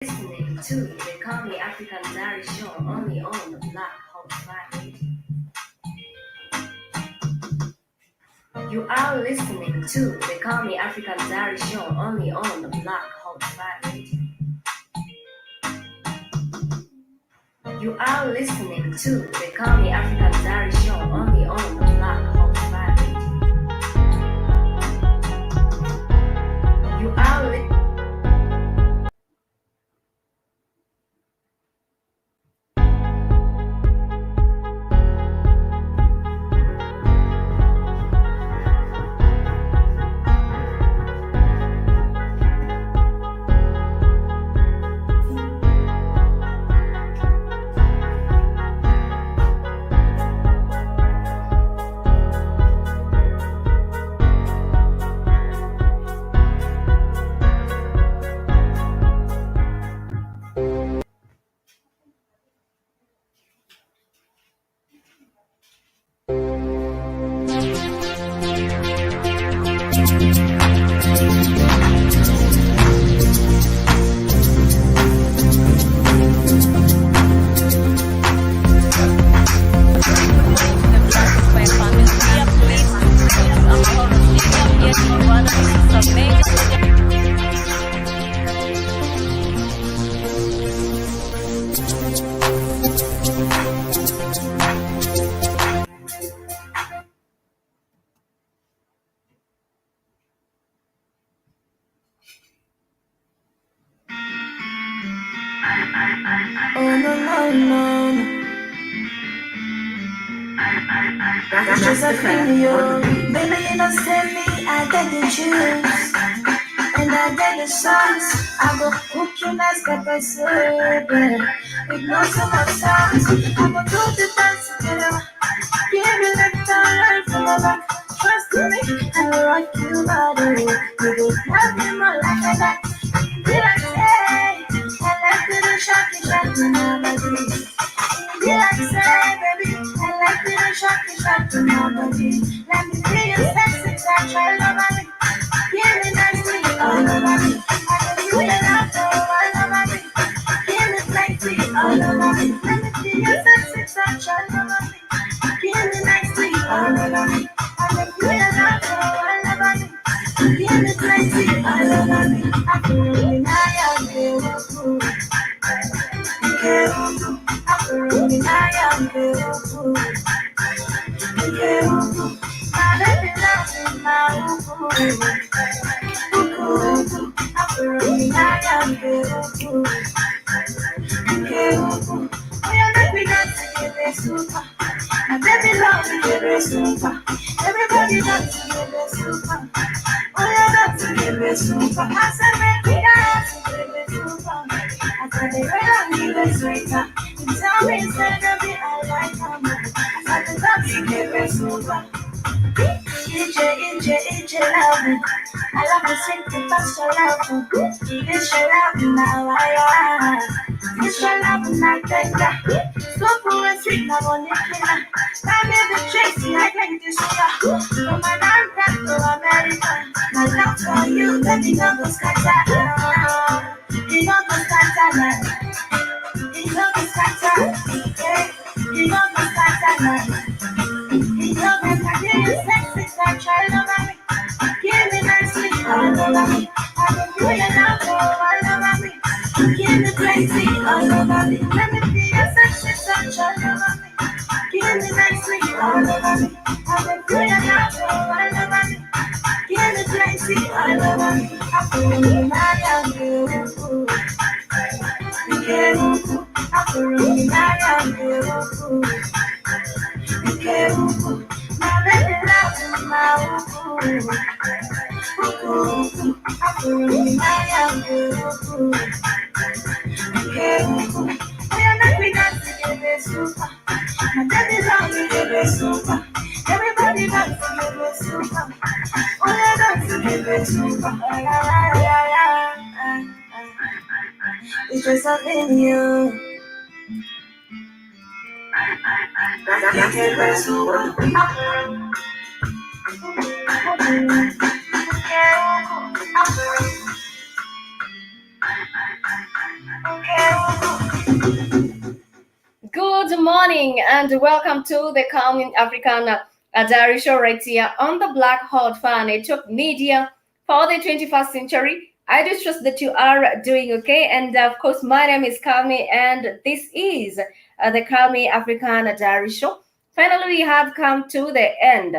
Listening to the Calmie African Diary Show only on the Black Hole Radio. You are listening to the Calmie African Diary Show only on the Black Hole Radio. You are listening to the Calmie African Diary Show only on the Black Hole Radio. You are listening. Oh no no no no. That's just a video. Baby, you don't send me, I get the juice. And I get the sauce. I go cook you nice pepper soup. With no summer sauce. I go do the dance together. Give me that time from the back. Trust me, I will rock you body. You go love me more like that. Did I say? I like the shocky my body. Did I say, baby? I like the shocky my body. Let me feel your sexy touch all over me. Give me nicely all over me. I can feel your love all over me. Give me plenty all over me. Let me feel your sexy touch all over me. Give me nicely all over me. I can feel your love all over me. Give me plenty all over me. I feel really nice. Everybody dance together, super. Oh, yeah, dance together, super. I said, make me dance together, super. I said, they really need a sweeter. You tell me instead of me, I like her more. I said, dance together, super. Inje, love. I love to sing the best your love. It's your love now, it's your love now, tender. So cool and sweet, now on the killer. I made the chase, I like this sugar. From my land to America. My love for you, let me know the scatter. You know the scatter, you know the scatter. You know the scatter. You know the scatter, sexy touch all over me. Give me nicely all over me. I can feel your love all over me. Give me plenty all over me. Let me feel your sexy touch all over me. Give me nicely all over me. I can feel your love all over me. Give me plenty all over me. I feel me I am beautiful. I feel me I am beautiful. Now let me love you, my I feel me I am beautiful. We are not we dance together, super. My daddy love me, together, super. Everybody dance together, super. We are dance together, super. It's just something new. Together, super. Good morning and welcome to the Calmie African Diary Show right here on the Black Hot Fan Network Media for the 21st century. I do trust that you are doing okay. And of course, my name is Calmie and this is the Calmie African Diary Show. Finally, we have come to the end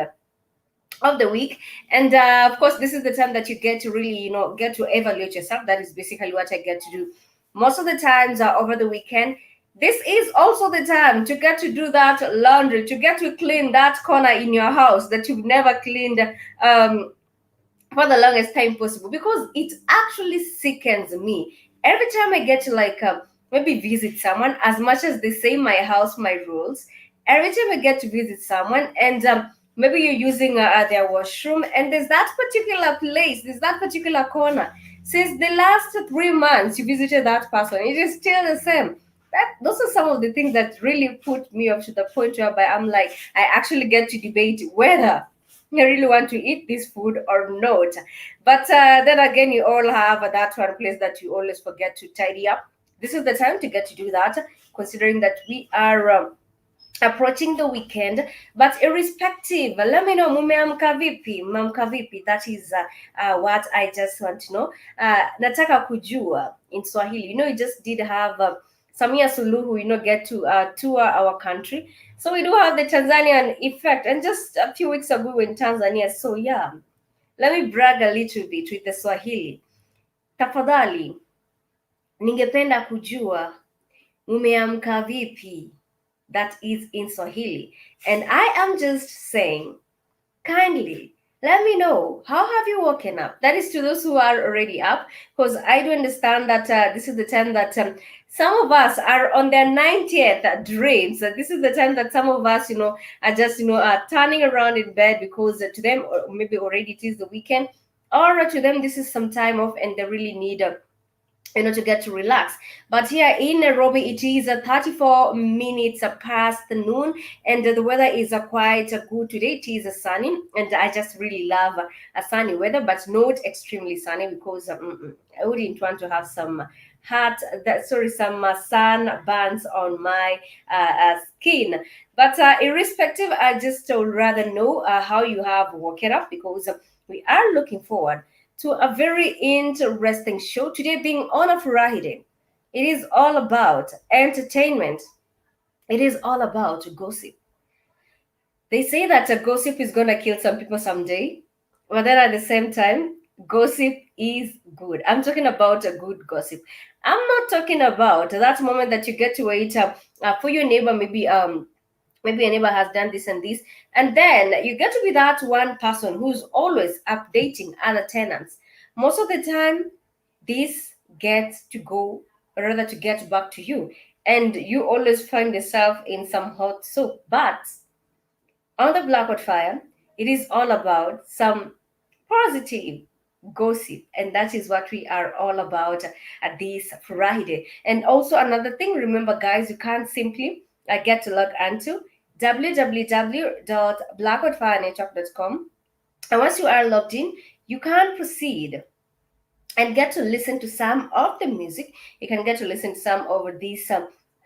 of the week, and of course this is the time that you get to really get to evaluate yourself. That is basically what I get to do most of the times over the weekend. This is also the time to get to do that laundry, to get to clean that corner in your house that you've never cleaned for the longest time possible, because it actually sickens me every time I get to maybe visit someone. As much as they say my house, my rules, every time I get to visit someone and maybe you're using their washroom and there's that particular place, there's that particular corner. Since the last 3 months you visited that person, it is still the same. Those are some of the things that really put me up to the point whereby I'm like, I actually get to debate whether I really want to eat this food or not. But then again, you all have that one place that you always forget to tidy up. This is the time to get to do that, considering that we are approaching the weekend. But irrespective, let me know, mumeamka vipi, mamka vipi. That is what I just want to know. Nataka kujua in Swahili. We just did have Samia Suluhu, get to tour our country. So we do have the Tanzanian effect. And just a few weeks ago we were in Tanzania. So yeah, let me brag a little bit with the Swahili. Tafadhali, ningependa kujua mumeamka vipi. That is in Swahili. And I am just saying, kindly let me know, how have you woken up? That is to those who are already up, because I do understand that this is the time that some of us are on their 90th dreams. This is the time that some of us, are just, turning around in bed, because to them, or maybe already it is the weekend, or to them, this is some time off and they really need to get to relax. But here in Nairobi, it is 34 minutes past the noon, and the weather is quite good today. It is sunny, and I just really love a sunny weather, but not extremely sunny, because I wouldn't want to have some some sun burns on my skin. But irrespective, I just would rather know how you have woken up, because we are looking forward to a very interesting show today, being on a Friday. It is all about entertainment. It is all about gossip. They say that a gossip is going to kill some people someday, but then at the same time, gossip is good. I'm talking about a good gossip. I'm not talking about that moment that you get to wait for your neighbor, maybe a neighbor has done this and this, and then you get to be that one person who's always updating other tenants. Most of the time this gets to go, or rather to get back to you, and you always find yourself in some hot soup. But on the Blackout Fire, it is all about some positive gossip, and that is what we are all about at this Friday. And also another thing, remember guys, you can't simply get to log onto www.blackoutfirenetwork.com, and once you are logged in, you can proceed and get to listen to some of the music. You can get to listen to some of these,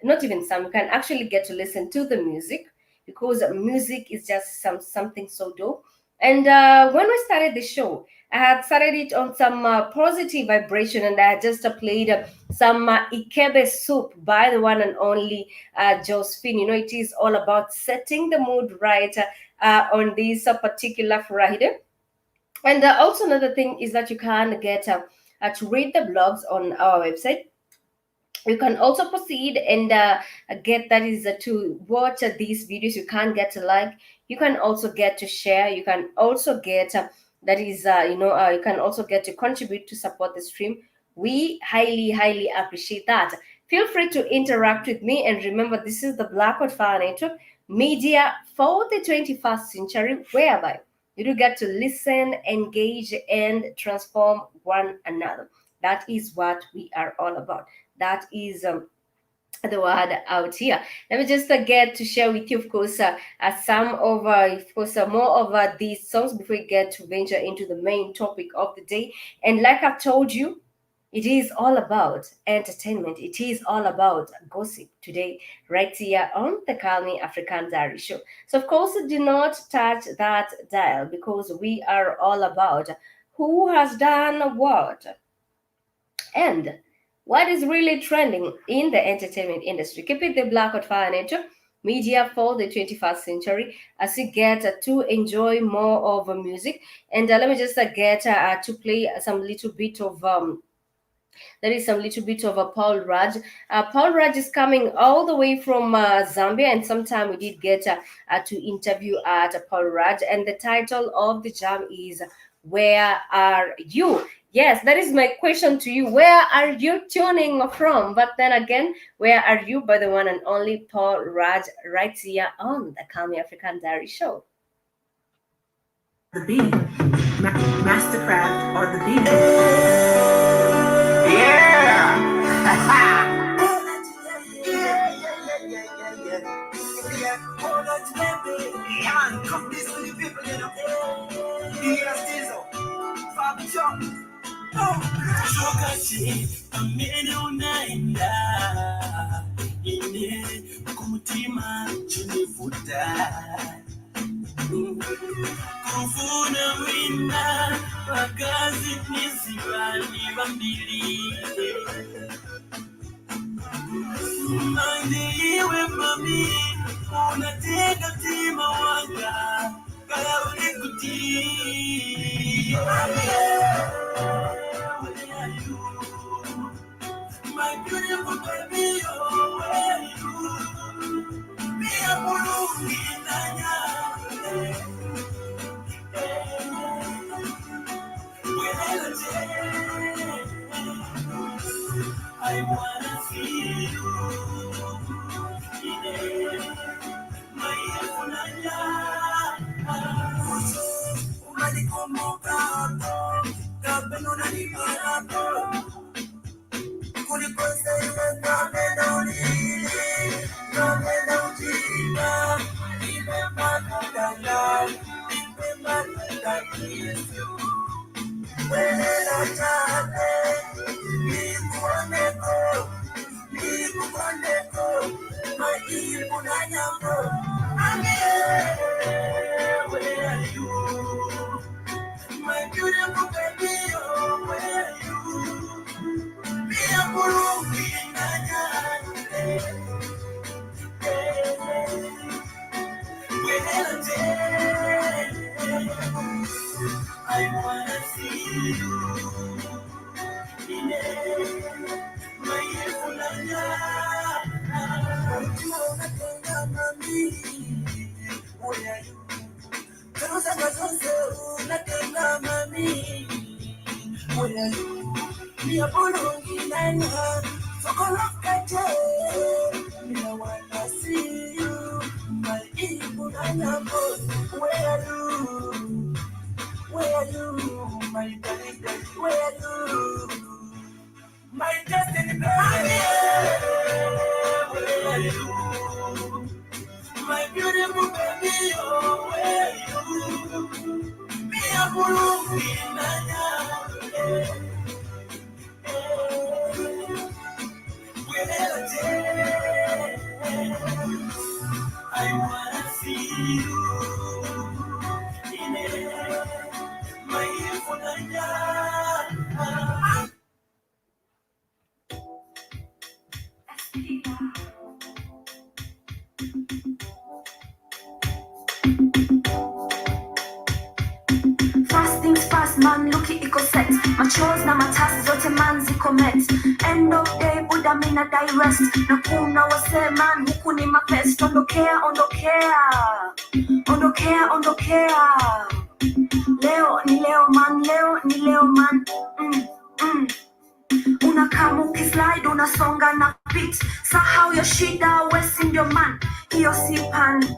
not even some, you can actually get to listen to the music, because music is just something so dope. And when we started the show, I had started it on some positive vibration, and I had just played some Ikebe soup by the one and only Josephine. It is all about setting the mood right on this particular Friday. And also another thing is that you can get to read the blogs on our website. You can also proceed and get, that is to watch these videos. You can get to like, you can also get to share, you can also get that is you can also get to contribute to support the stream. We highly appreciate that. Feel free to interact with me, and remember, this is the Blackout Fire Network Media for the 21st century, whereby you do get to listen, engage, and transform one another. That is what we are all about. That is the word out here. Let me just get to share with you, of course, some of course, more of these songs before we get to venture into the main topic of the day. And like I've told you, It is all about entertainment. It is all about gossip today, right here on the Calmie African Diary Show. So, of course, do not touch that dial because we are all about who has done what and what is really trending in the entertainment industry. Keep it the Black Hot Fire media for the 21st century as you get to enjoy more of music. And let me just get to play some little bit of there is some little bit of a Paul Raj. Paul Raj is coming all the way from Zambia, and sometime we did get to interview at Paul Raj, and the title of the jam is "Where Are You?" Yes, that is my question to you. Where are you tuning from? But then again, where are you by the one and only Paul Raj right here on the Calmie African Diary Show? The beat, Mastercraft or the beat. Wakati amene unaenda ine kumutima chinifuta kufuna wina wakazi nizibani bambili mandiwe mami unateka tima wanga kaya ulikuti my beautiful baby, oh, where you? Me a bulu inanya, I wanna see you, my inanya. Umalikumbuka hapo, kabla unanipata hapo. My beautiful baby, oh, where are you? Me a bulu I wanna see you in my me a bolongi nana, Sokolokate. Me I wanna see you, my Ibunana boy. Where are you? Where are you, my darling? Where are you? My destiny, baby. Where are you? My beautiful baby, oh, where are you? Me a bolongi nana. I wanna see you in my Fast things fast, man, look it iko set. Machos na matasi zote man ziko met. End of day, Buddha mina direst. Na kuna wase man, huku ni mapest. Ondokea, ondokea. Ondokea, ondokea. Leo ni leo man, leo ni leo man. Unakama ukislide, unasonga na beat. Sahau ya shida, wesi ndio man. Hiyo si pan.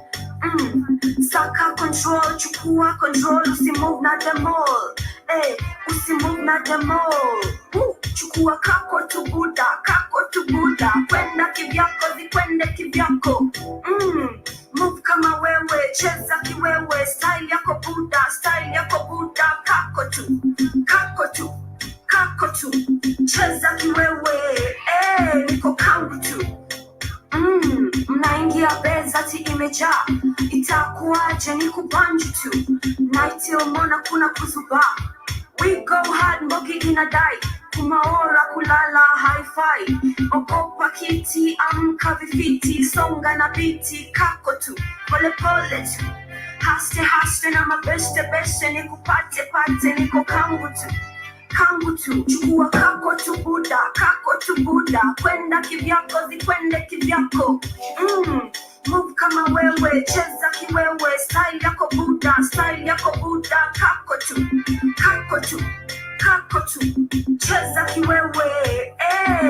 Saka control, chukua control, usimove na demol. Usimove na demol. Chukua kako tu Buddha. Kwenda kivyako, zikwende kivyako. Move kama wewe, cheza kiwewe. Style yako Buddha, kako tu. cheza kiwewe, niko kangu tu. Mnaingia bezati imejaa, itakuwaje ni kubanju tu. Night mona kuna kuzuba, we go hard mbogi inadai, kumaora kulala hi-fi, ogopa kiti amka vifiti, songa na biti kako tu, pole pole tu, haste na mabeste beste, nikupate pate niko kangu tu, chukua kako tu buda, kwenda kivyako zikwende kivyako. Move kama wewe, cheza kiwewe, style yako buda, kako tu, cheza kiwewe,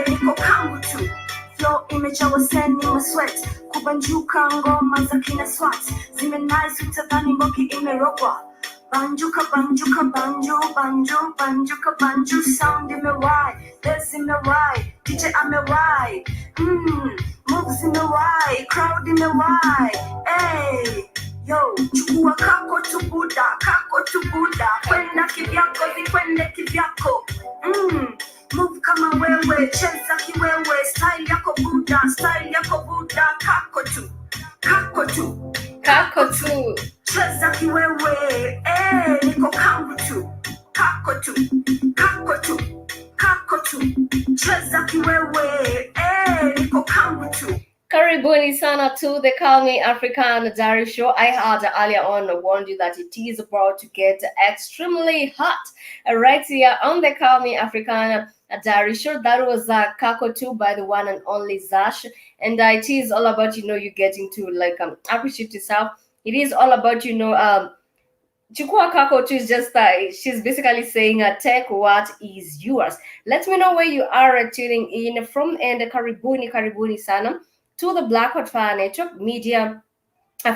niko kangu tu. Flow imejawa seni masweat, kubanjuka ngoma za kina swat, zimenaisu utadhani mboki imerogwa. Banjuka, sound imewai, bass imewai, DJ amewai, moves imewai, crowd imewai, yo, chukua kako tu buda, kwenda kivyako zikwende kivyako, move kama wewe, cheza kiwewe, style yako buda, kako tu, cheza kiwewe, niko kangu tu, kako tu, cheza kiwewe, niko kangu tu. Karibuni sana to the Calmie African Diary Show. I had earlier on warned you that it is about to get extremely hot right here on the Calmie African Diary Show. That was Kako 2 by the one and only Zash. And it is all about, you getting to appreciate yourself. It is all about, Chukua Kako 2 is just, she's basically saying, take what is yours. Let me know where you are tuning in from, and karibuni sana to the Black Hot Fire Network Media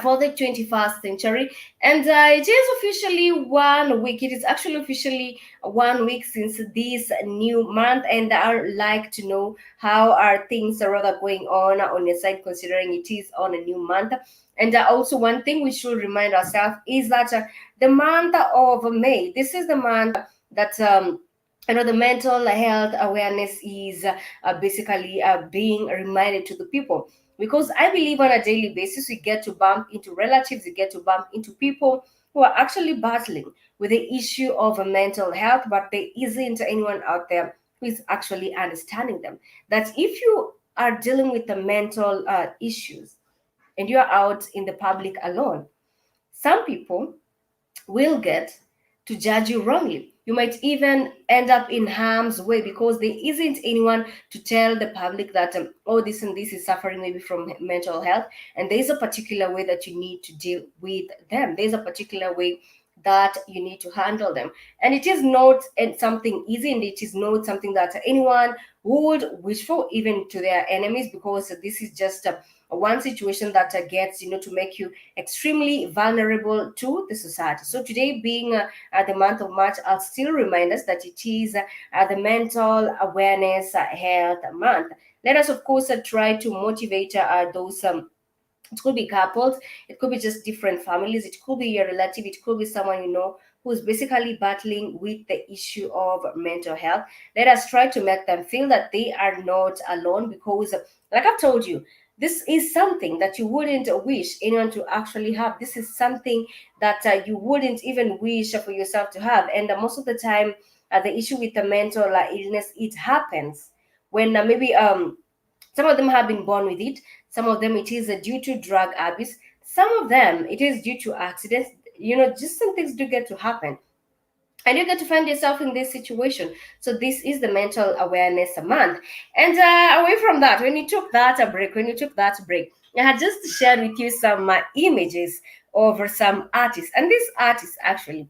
for the 21st century. And it is officially 1 week. It is actually officially 1 week since this new month. And I would like to know how are things rather going on your side, considering it is on a new month. And also one thing we should remind ourselves is that the month of May, this is the month that the mental health awareness is basically being reminded to the people, because I believe on a daily basis we get to bump into relatives, we get to bump into people who are actually battling with the issue of mental health, but there isn't anyone out there who is actually understanding them. That if you are dealing with the mental issues and you are out in the public alone, some people will get to judge you wrongly. You might even end up in harm's way because there isn't anyone to tell the public that, this and this is suffering maybe from mental health, and there's a particular way that you need to deal with them. There's a particular way that you need to handle them. And it is not something easy, and it is not something that anyone would wish for, even to their enemies, because this is just one situation that gets to make you extremely vulnerable to the society. So today being the month of March, I'll still remind us that it is the mental awareness health month. Let us of course try to motivate those it could be couples, it could be just different families, it could be your relative, it could be someone who's basically battling with the issue of mental health. Let us try to make them feel that they are not alone, because like I've told you, this is something that you wouldn't wish anyone to actually have. This is something that you wouldn't even wish for yourself to have. And most of the time, the issue with the mental illness, it happens when maybe some of them have been born with it. Some of them it is due to drug abuse. Some of them it is due to accidents. Just some things do get to happen, and you get to find yourself in this situation. So this is the mental awareness month. And away from that, when you took that break, I had just shared with you some images of some artists. And this artist actually,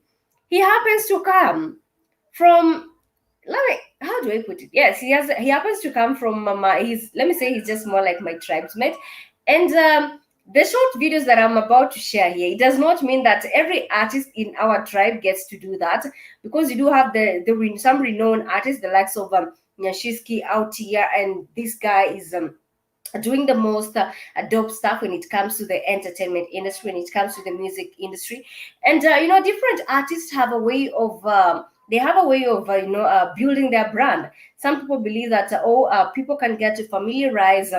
he happens to come from, how do I put it? Yes, he happens to come from let me say he's just more like my tribesmate. And the short videos that I'm about to share here, it does not mean that every artist in our tribe gets to do that, because you do have some renowned artists, the likes of Nyashiski out here, and this guy is doing the most dope stuff when it comes to the entertainment industry, when it comes to the music industry. And different artists have a way of They have a way of building their brand. Some people believe that people can get to familiarize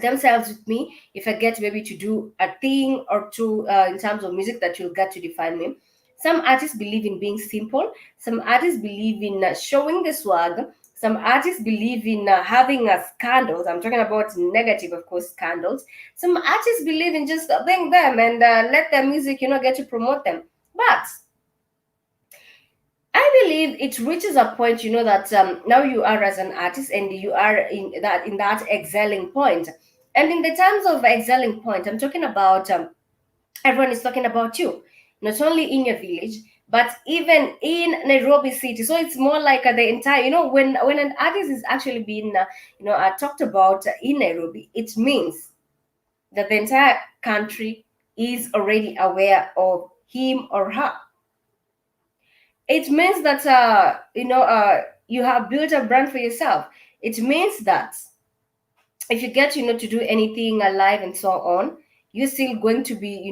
themselves with me if I get maybe to do a thing or two in terms of music that will get to define me. Some artists believe in being simple. Some artists believe in showing the swag. Some artists believe in having scandals. I'm talking about negative, of course, scandals. Some artists believe in just being them and let their music, get to promote them. But I believe it reaches a point, that now you are as an artist and you are in that excelling point. And in the terms of excelling point, I'm talking about everyone is talking about you, not only in your village, but even in Nairobi city. So it's more like the entire, when an artist is actually being, talked about in Nairobi, it means that the entire country is already aware of him or her. It means that you have built a brand for yourself. It means that if you get to do anything alive and so on, you're still going to be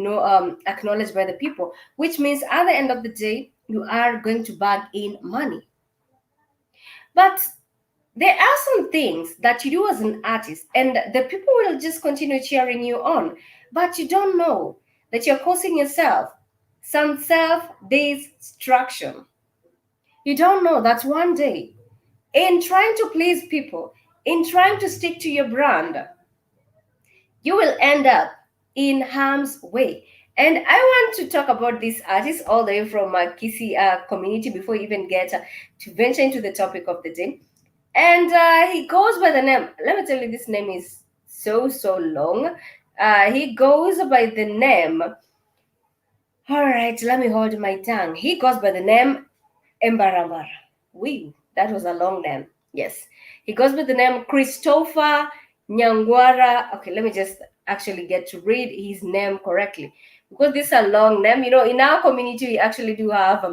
acknowledged by the people, which means at the end of the day you are going to bag in money. But there are some things that you do as an artist and the people will just continue cheering you on, but you don't know that you're causing yourself some self destruction. You don't know that one day, in trying to please people, in trying to stick to your brand, you will end up in harm's way. And I want to talk about this artist all the way from Kisi community before we even get to venture into the topic of the day. And he goes by the name, let me tell you, this name is so long. He goes by the name, all right, let me hold my tongue. He goes by the name Embarambara. Wee, that was a long name. Yes. He goes by the name Christopher Nyangwara. Okay, let me just actually get to read his name correctly. Because this is a long name. In our community, we actually do have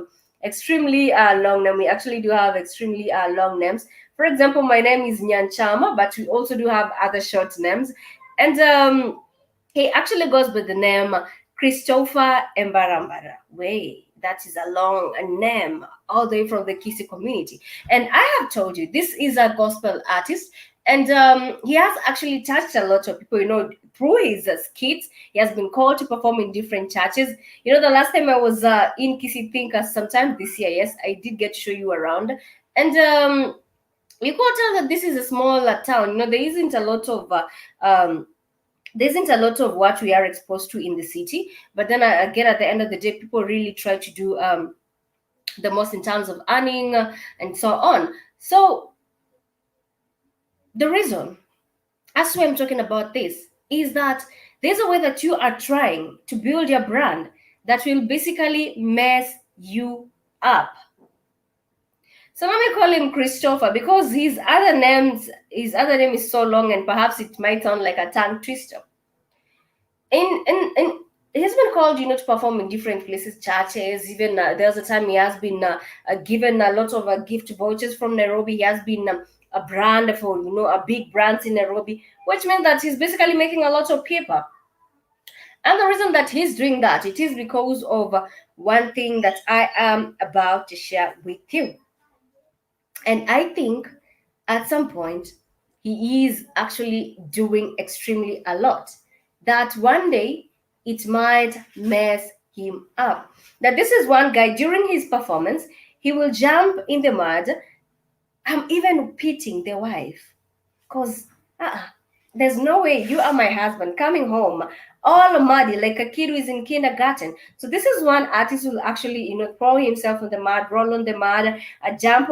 extremely long name. We actually do have extremely long names. For example, my name is Nyanchama, but we also do have other short names. And he actually goes by the name Christopher Embarambara. Wait, that is a long name, all the way from the Kisi community. And I have told you, this is a gospel artist, and he has actually touched a lot of people, through his skits. He has been called to perform in different churches. The last time I was in Kisi, think sometime this year, yes, I did get to show you around. And you could tell that this is a small town. There isn't a lot of what we are exposed to in the city, but then again, at the end of the day, people really try to do the most in terms of earning and so on. So the reason as why I'm talking about this is that there's a way that you are trying to build your brand that will basically mess you up. So let me call him Christopher because his other name is so long and perhaps it might sound like a tongue twister. In he's been called to perform in different places, churches. Even there's a time he has been given a lot of gift vouchers from Nairobi. He has been a brand for a big brand in Nairobi, which means that he's basically making a lot of paper. And the reason that he's doing that, it is because of one thing that I am about to share with you. And I think at some point he is actually doing extremely a lot that one day it might mess him up. Now, this is one guy during his performance, he will jump in the mud. I'm even pitying the wife because there's no way you are my husband coming home all muddy like a kid who is in kindergarten. So this is one artist who will actually throw himself in the mud, roll on the mud, jump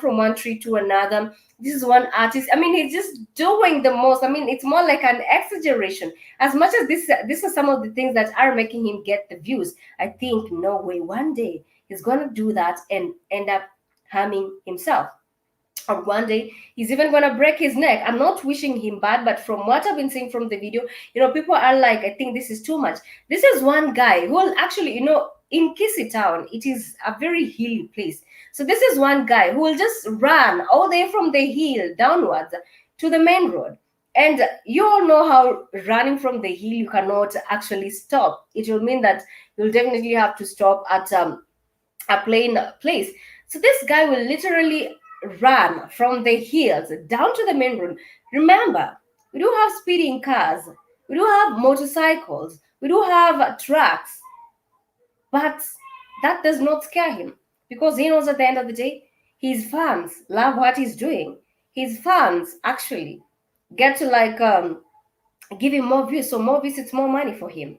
from one tree to another. This is one artist. I mean, he's just doing the most. I mean, it's more like an exaggeration. As much as this is some of the things that are making him get the views, I think no way one day he's gonna do that and end up harming himself. Or one day he's even gonna break his neck. I'm not wishing him bad, but from what I've been seeing from the video, people are like, I think this is too much. This is one guy who will actually, in Kisi town, it is a very hilly place. So this is one guy who will just run all the way from the hill downwards to the main road. And you all know how running from the hill, you cannot actually stop. It will mean that you'll definitely have to stop at a plain place. So this guy will literally run from the hills down to the main road. Remember, we do have speeding cars, we do have motorcycles, we do have trucks, but that does not scare him because he knows at the end of the day, his fans love what he's doing. His fans actually get to give him more views, so more visits, more money for him.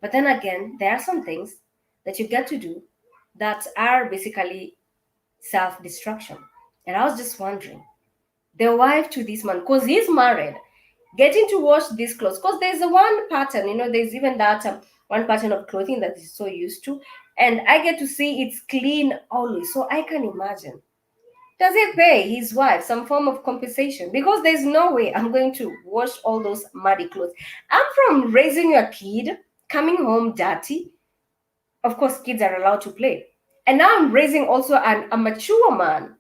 But then again, there are some things that you get to do that are basically self destruction. And I was just wondering, the wife to this man, because he's married, getting to wash these clothes, because there's a one pattern, there's even that one pattern of clothing that he's so used to. And I get to see it's clean always. So I can imagine. Does he pay his wife some form of compensation? Because there's no way I'm going to wash all those muddy clothes. I'm from raising a kid, coming home dirty. Of course, kids are allowed to play. And now I'm raising also a mature man,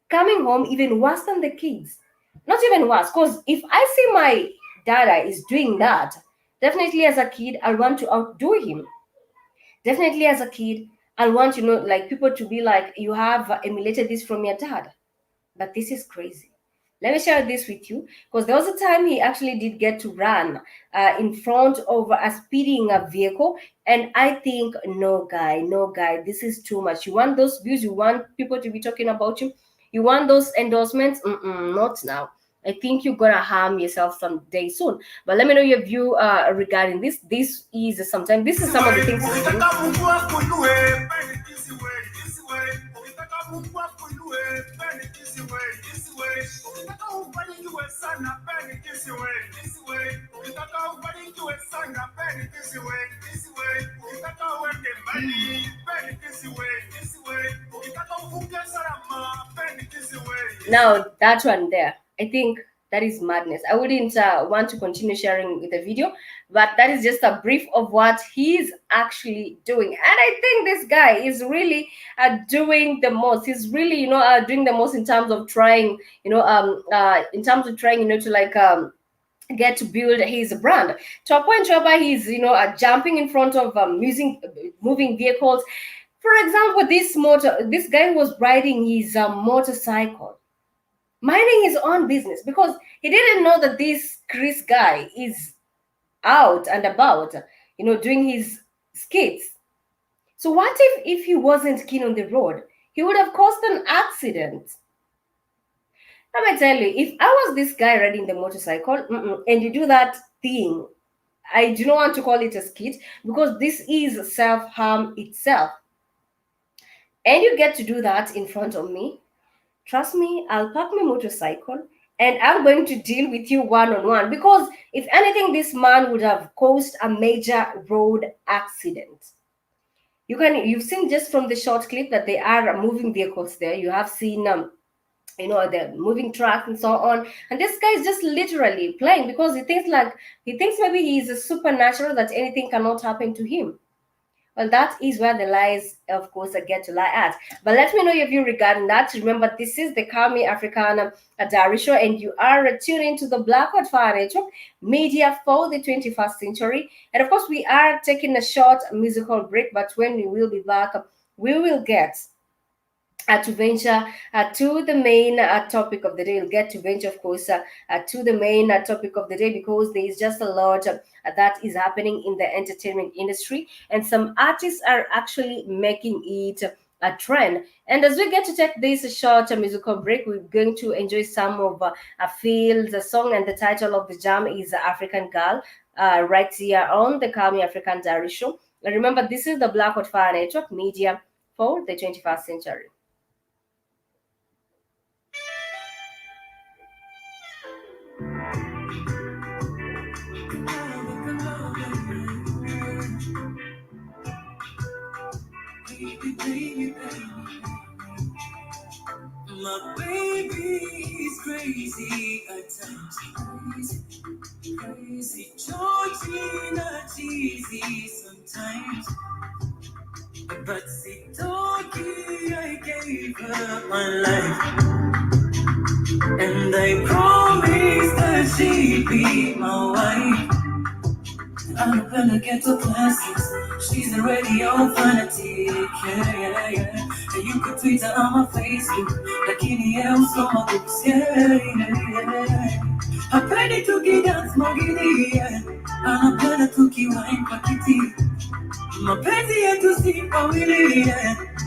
coming home even worse than the kids. Not even worse, because if I see my dada is doing that, definitely as a kid, I want to outdo him. Definitely as a kid, I want, like people to be like, you have emulated this from your dad. But this is crazy. Let me share this with you because there was a time he actually did get to run in front of a speeding vehicle. And I think, no, guy, no, guy, this is too much. You want those views, you want people to be talking about you, you want those endorsements? Not now. I think you're gonna harm yourself someday soon. But let me know your view regarding this. This is some of the things he's doing. Now that one there, I think that is madness. I wouldn't want to continue sharing the video, but that is just a brief of what he's actually doing. And I think this guy is really doing the most. He's really, doing the most in terms of trying, to get to build his brand. To a point whereby he's, jumping in front of moving vehicles. For example, this guy was riding his motorcycle, minding his own business because he didn't know that this Chris guy is out and about, doing his skits. So what if he wasn't keen on the road? He would have caused an accident. Let me tell you, if I was this guy riding the motorcycle and you do that thing, I do not want to call it a skit because this is self-harm itself. And you get to do that in front of me. Trust me, I'll park my motorcycle and I'm going to deal with you one on one because if anything, this man would have caused a major road accident. You've seen just from the short clip that there are moving vehicles there. You have seen the moving trucks and so on. And this guy is just literally playing because he thinks maybe he is a supernatural that anything cannot happen to him. Well, that is where the lies, of course, get to lie at. But let me know your view regarding that. Remember, this is the Calmie Africana Diary Show, and you are tuning into the Blackwood Fire Network media for the 21st century. And of course, we are taking a short musical break, but when we will be back, we will get to venture to the main topic of the day. We'll get to venture, of course, to the main topic of the day because there is just a lot that is happening in the entertainment industry, and some artists are actually making it a trend. And as we get to take this short musical break, we're going to enjoy some of Phil's song, and the title of the jam is African Girl, right here on the Calmie African Diary Show. And remember, this is the Blackwood Fire Network media for the 21st century. My baby is crazy at times. Crazy, Georgina, cheesy sometimes. But see, doggy, I gave her my life. And I promised that she'd be my wife. I'm gonna get to classics. She's a radio fanatic, And you could tweet her on my Facebook, lakini yeye usoma books, Hapendi tukidance mogili, Anapenda tukiwine kwa kiti. Mapenzi yetu si mawili,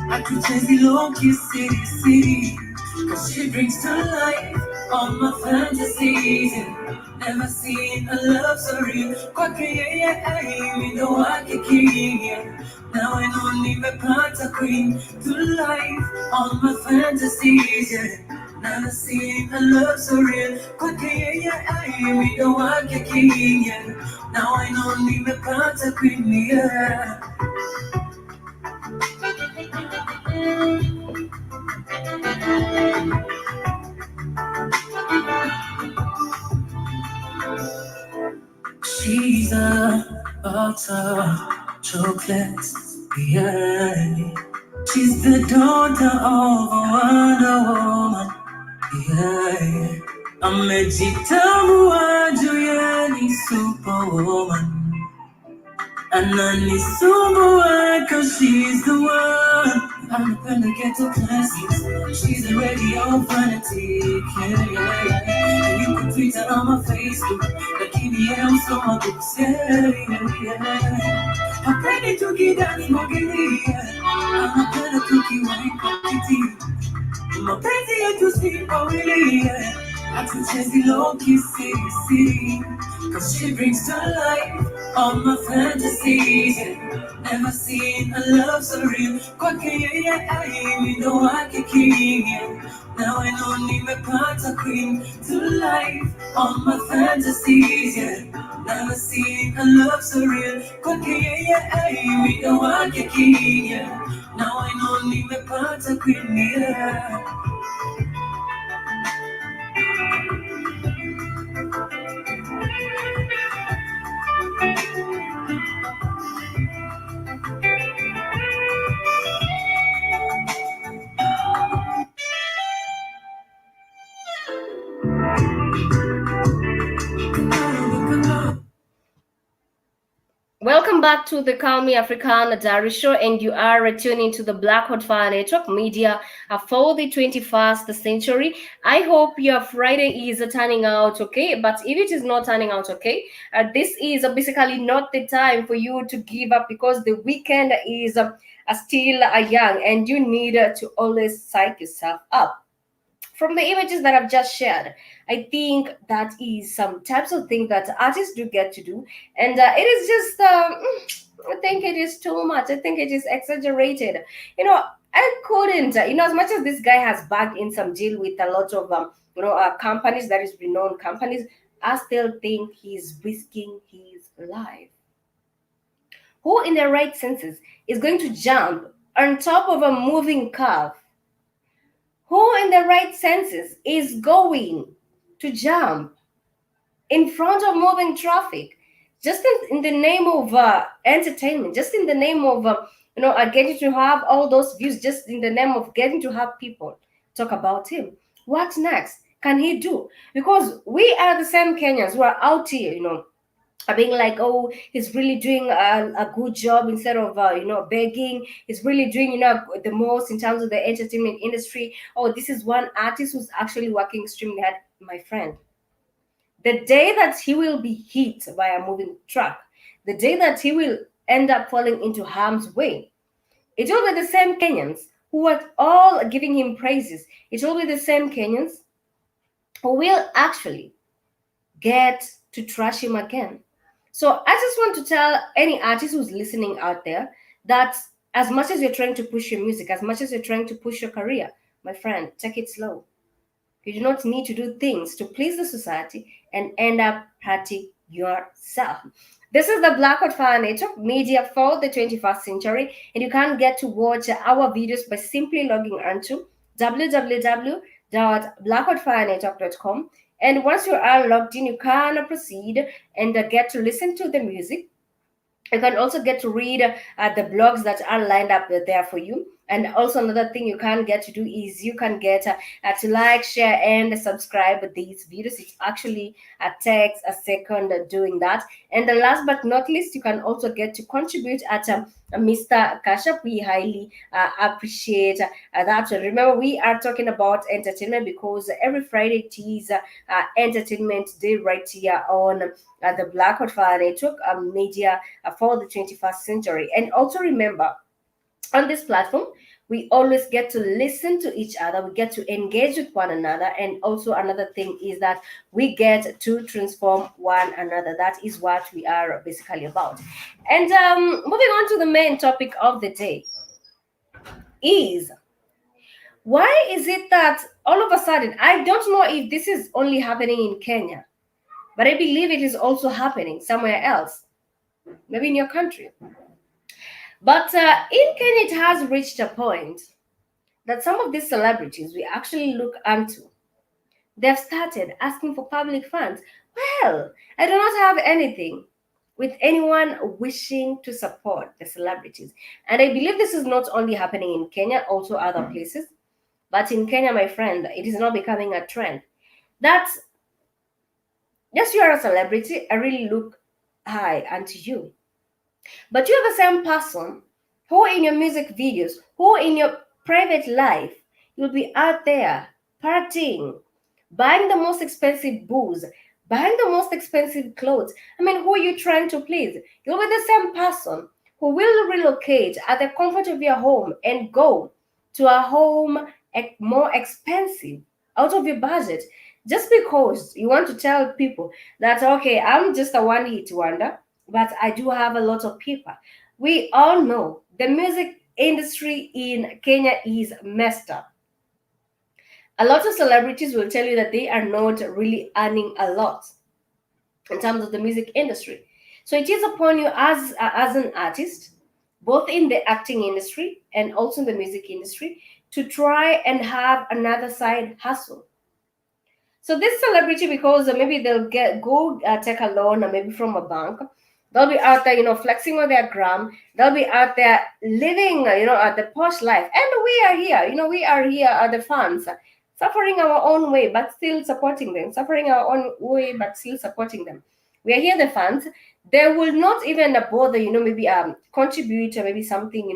hatuchezi low key city city. Cause she brings to life all my fantasies. Never seen a love so real. Kwake yeye mimi wake king. Now I know nimepata queen to life all my fantasies. Never seen a love so real. Kwake yeye mimi wake king. Now I know nimepata queen. She's a butter chocolate, yeah. She's the daughter of a Wonder Woman, yeah. Amejitambua juu yeye ni superwoman. Ananisumbua cause she's the one. I'm gonna get to classics. She's a radio fanatic, And you can tweet her on my Facebook, lakini yeye usoma books, Hapendi tukidance mogili, Anapenda tukiwine kwa kiti. Mapenzi yetu si mawili, hatuchezi low key city city. Cause she brings to life all my fantasies. Never seen a love so real. Kwake yeye mimi wake king. Now I know nimepata queen to life all my fantasies. Never seen a love so real. Kwake yeye mimi wake king. Now I know nimepata queen. Welcome back to the Calmie Africana Diary Show, and you are tuning to the Black Hot Fire Network Media for the 21st century. I hope your Friday is turning out okay, but if it is not turning out okay, this is basically not the time for you to give up, because the weekend is still young, and you need to always psych yourself up. From the images that I've just shared, I think that is some types of things that artists do get to do, and it is just, I think it is too much. I think it is exaggerated. You know, I couldn't, as much as this guy has bagged in some deal with a lot of, companies, that is renowned companies, I still think he's risking his life. Who, in their right senses, is going to jump on top of a moving car? Who in the right senses is going to jump in front of moving traffic just in the name of entertainment, just in the name of getting to have all those views, just in the name of getting to have people talk about him? What next can he do? Because we are the same Kenyans who are out here, being like, oh, he's really doing a good job, instead of begging. He's really doing the most in terms of the entertainment industry. Oh, this is one artist who's actually working extremely hard. My friend, the day that he will be hit by a moving truck, the day that he will end up falling into harm's way, it will be the same Kenyans who are all giving him praises. It will be the same Kenyans who will actually get to trash him again. So I just want to tell any artist who's listening out there that as much as you're trying to push your music, as much as you're trying to push your career, my friend, take it slow. You do not need to do things to please the society and end up hurting yourself. This is the Black Hot Fire Network Media for the 21st century, and you can get to watch our videos by simply logging on to www.blackhotfirenetwork.com. And once you are logged in, you can proceed and get to listen to the music. You can also get to read the blogs that are lined up there for you. And also another thing you can get to do is you can get to like, share, and subscribe these videos. It actually takes a second doing that. And the last but not least, you can also get to contribute at Mr. Kashup. We highly appreciate that. Remember, we are talking about entertainment because every Friday it is entertainment day right here on the Black Hot Fire Network media for the 21st century. And also remember, on this platform, we always get to listen to each other, we get to engage with one another, and also another thing is that we get to transform one another. That is what we are basically about. And moving on to the main topic of the day is, why is it that all of a sudden, I don't know if this is only happening in Kenya, but I believe it is also happening somewhere else, maybe in your country. But in Kenya, it has reached a point that some of these celebrities we actually look unto, they've started asking for public funds. Well, I do not have anything with anyone wishing to support the celebrities. And I believe this is not only happening in Kenya, also other places. But in Kenya, my friend, it is now becoming a trend that, yes, you are a celebrity, I really look high unto you. But you have the same person who in your music videos, who in your private life, you'll be out there partying, buying the most expensive booze, buying the most expensive clothes. I mean, who are you trying to please? You'll be the same person who will relocate at the comfort of your home and go to a home more expensive out of your budget just because you want to tell people that, okay, I'm just a one hit wonder, but I do have a lot of people. We all know the music industry in Kenya is messed up. A lot of celebrities will tell you that they are not really earning a lot in terms of the music industry. So it is upon you as an artist, both in the acting industry and also in the music industry, to try and have another side hustle. So this celebrity, because maybe they'll go take a loan, or maybe from a bank, they'll be out there, flexing on their gram. They'll be out there living, at the posh life, and we are here. We are here at the fans, suffering our own way, but still supporting them. Suffering our own way, but still supporting them. We are here, the fans. They will not even bother, maybe contribute or maybe something,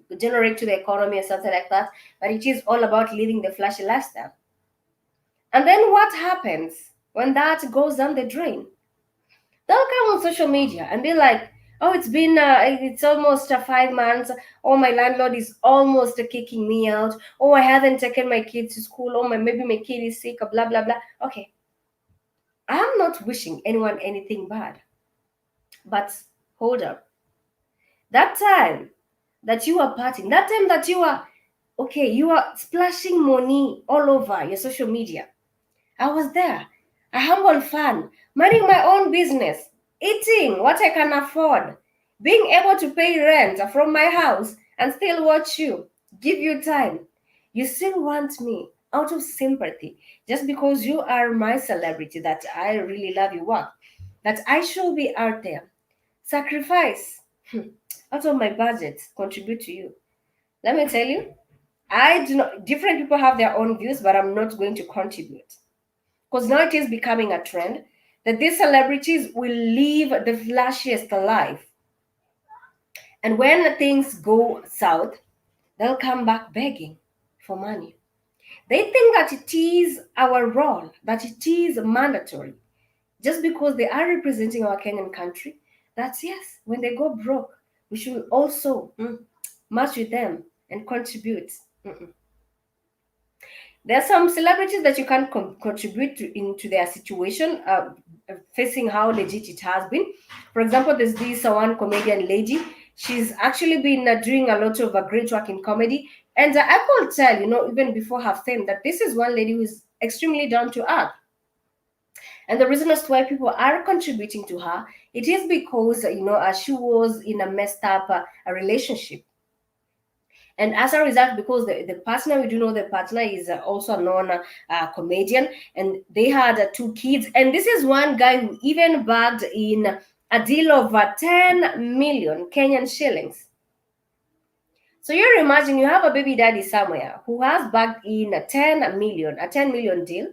to generate to the economy or something like that. But it is all about living the flashy lifestyle. And then what happens when that goes down the drain? They'll come on social media and be like, oh, it's almost 5 months. Oh, my landlord is almost kicking me out. Oh, I haven't taken my kids to school. Oh, maybe my kid is sick, or blah, blah, blah. Okay. I'm not wishing anyone anything bad. But hold up. That time that you are partying, that time that you are splashing money all over your social media. I was there, a humble fan, minding my own business, eating what I can afford, being able to pay rent from my house and still watch you, give you time. You still want me out of sympathy just because you are my celebrity, that I really love your work, that I should be out there, sacrifice out of my budget, contribute to you. Let me tell you, I do not, different people have their own views, but I'm not going to contribute. Because now it is becoming a trend that these celebrities will live the flashiest life. And when things go south, they'll come back begging for money. They think that it is our role, that it is mandatory, just because they are representing our Kenyan country, that yes, when they go broke, we should also match with them and contribute. Mm-mm. There are some celebrities that you can contribute into their situation, facing how legit it has been. For example, there's this one comedian lady. She's actually been doing a lot of great work in comedy. And I could tell, even before her fame, that this is one lady who is extremely down to earth. And the reason as to why people are contributing to her, it is because, she was in a messed up relationship. And as a result, because the partner, we do know the partner is also a known comedian, and they had two kids. And this is one guy who even bagged in a deal of 10 million Kenyan shillings. So you imagine you have a baby daddy somewhere who has bagged in a 10 million deal,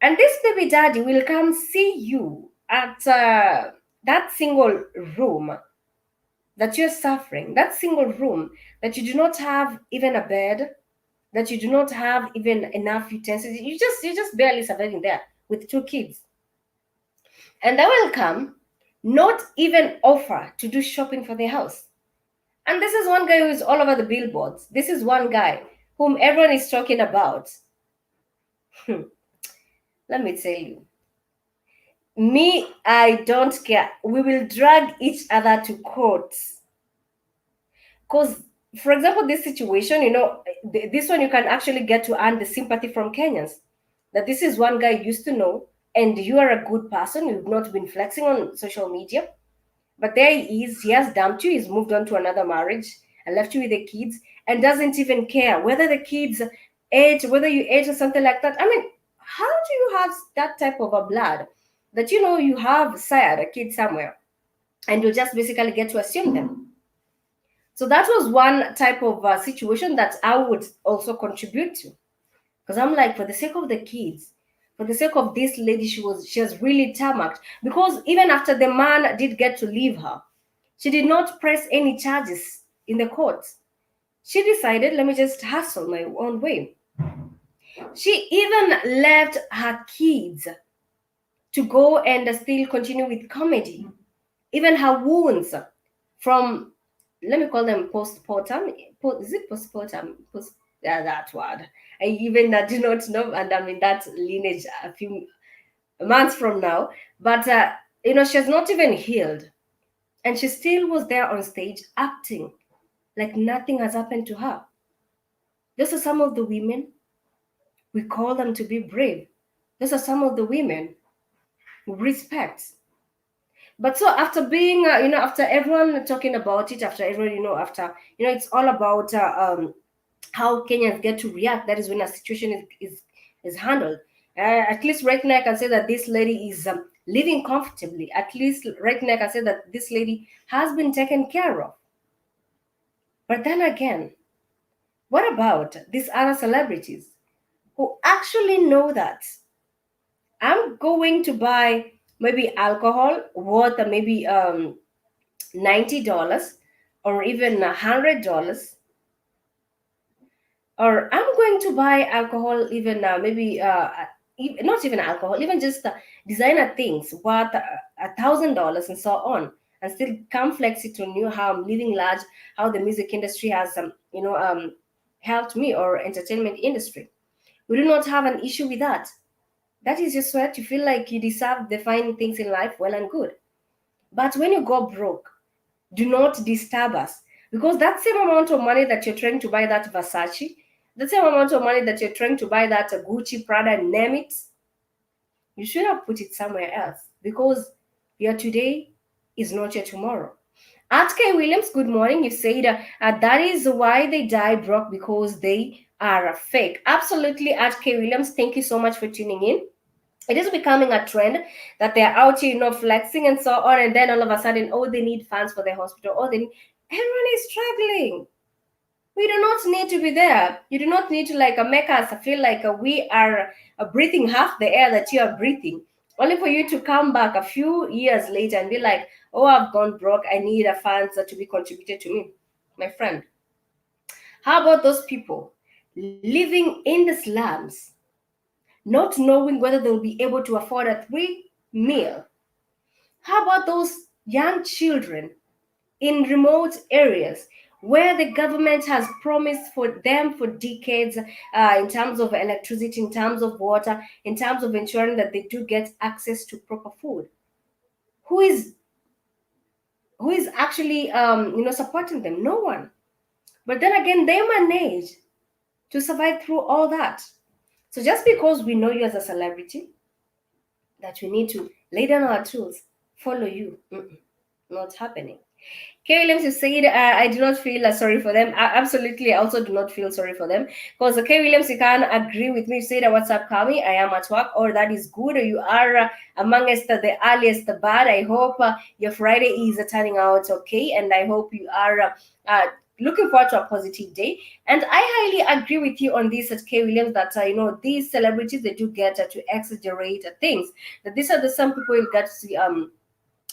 and this baby daddy will come see you at that single room that you're suffering, that single room that you do not have even a bed, that you do not have even enough utensils. You're just barely surviving there with two kids. And they will come, not even offer to do shopping for their house. And this is one guy who is all over the billboards. This is one guy whom everyone is talking about. Let me tell you, me, I don't care. We will drag each other to court. Because, for example, this situation, this one you can actually get to earn the sympathy from Kenyans. That this is one guy you used to know, and you are a good person. You've not been flexing on social media. But there he is. He has dumped you. He's moved on to another marriage and left you with the kids and doesn't even care whether the kids ate, whether you ate or something like that. I mean, how do you have that type of a blood that you have sired a kid somewhere and you just basically get to assume them? So that was one type of situation that I would also contribute to, because I'm like, for the sake of the kids, for the sake of this lady, she has really tarmacked, because even after the man did get to leave her, she did not press any charges in the court. She decided, let me just hustle my own way. She even left her kids to go and still continue with comedy. Even her wounds from, let me call them postpartum. Is it postpartum? Yeah, that word. I even do not know, and I'm in that lineage a few months from now. But she has not even healed, and she still was there on stage acting like nothing has happened to her. Those are some of the women we call them to be brave. Those are some of the women we respect. But so after being, after everyone talking about it, after everyone, it's all about how Kenyans get to react. That is when a situation is handled. At least right now, I can say that this lady is living comfortably. At least right now, I can say that this lady has been taken care of. But then again, what about these other celebrities who actually know that I'm going to buy maybe alcohol worth maybe $90 or even $100, or I'm going to buy alcohol even maybe not even alcohol, even just designer things worth $1,000 and so on, and still come flex it on you how I'm living large, how the music industry has helped me, or entertainment industry. We do not have an issue with that. That is just what you feel like you deserve the fine things in life, well and good. But when you go broke, do not disturb us, because that same amount of money that you're trying to buy that Versace, the same amount of money that you're trying to buy that Gucci, Prada, name it, you should have put it somewhere else, because your today is not your tomorrow. At K. Williams, good morning. You said that is why they die broke, because they are fake. Absolutely, at K. Williams. Thank you so much for tuning in. It is becoming a trend that they're out here, flexing and so on, and then all of a sudden, oh, they need funds for the hospital. Oh, everyone is struggling. We do not need to be there. You do not need to make us feel like we are breathing half the air that you are breathing, only for you to come back a few years later and be like, oh, I've gone broke. I need a funds to be contributed to me. My friend, how about those people living in the slums, not knowing whether they'll be able to afford a meal? How about those young children in remote areas where the government has promised for them for decades, in terms of electricity, in terms of water, in terms of ensuring that they do get access to proper food? Who is actually supporting them? No one. But then again, they manage to survive through all that. So just because we know you as a celebrity, that we need to lay down our tools, follow you, not happening. K. Williams, you said, I do not feel sorry for them. Absolutely, I also do not feel sorry for them. Because K. Williams, you can agree with me. You said, what's up, Calmie? I am at work. Or that is good. Or you are amongst the earliest bad. I hope your Friday is turning out okay. And I hope you are looking forward to a positive day. And I highly agree with you on this at K Williams that these celebrities, they do get to exaggerate things. That these are the some people you get to see